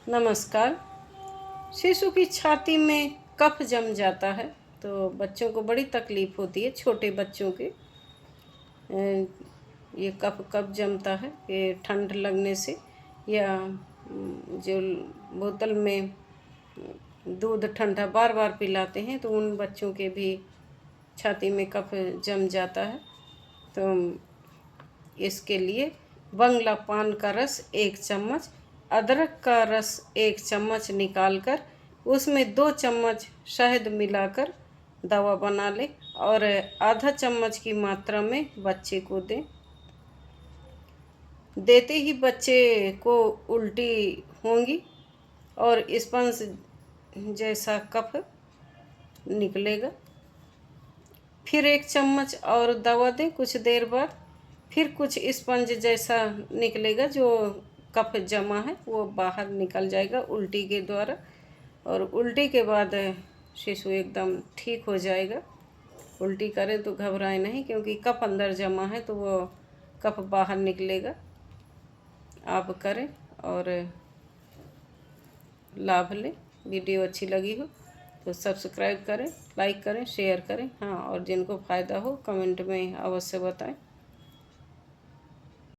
नमस्कार। शिशु की छाती में कफ जम जाता है तो बच्चों को बड़ी तकलीफ़ होती है। छोटे बच्चों के ये कफ कब जमता है, ये ठंड लगने से या जो बोतल में दूध ठंडा बार बार पिलाते हैं तो उन बच्चों के भी छाती में कफ जम जाता है। तो इसके लिए बंगला पान का रस 1 चम्मच, अदरक का रस 1 चम्मच निकालकर उसमें 2 चम्मच शहद मिलाकर दवा बना लें और आधा चम्मच की मात्रा में बच्चे को दें। देते ही बच्चे को उल्टी होंगी और स्पंज जैसा कफ निकलेगा। फिर 1 चम्मच और दवा दें। कुछ देर बाद फिर कुछ स्पंज जैसा निकलेगा, जो कफ जमा है वो बाहर निकल जाएगा उल्टी के द्वारा, और उल्टी के बाद शिशु एकदम ठीक हो जाएगा। उल्टी करे तो घबराए नहीं, क्योंकि कफ अंदर जमा है तो वो कफ बाहर निकलेगा। आप करें और लाभ लें। वीडियो अच्छी लगी हो तो सब्सक्राइब करें, लाइक करें, शेयर करें। हाँ, और जिनको फ़ायदा हो कमेंट में अवश्य बताएं।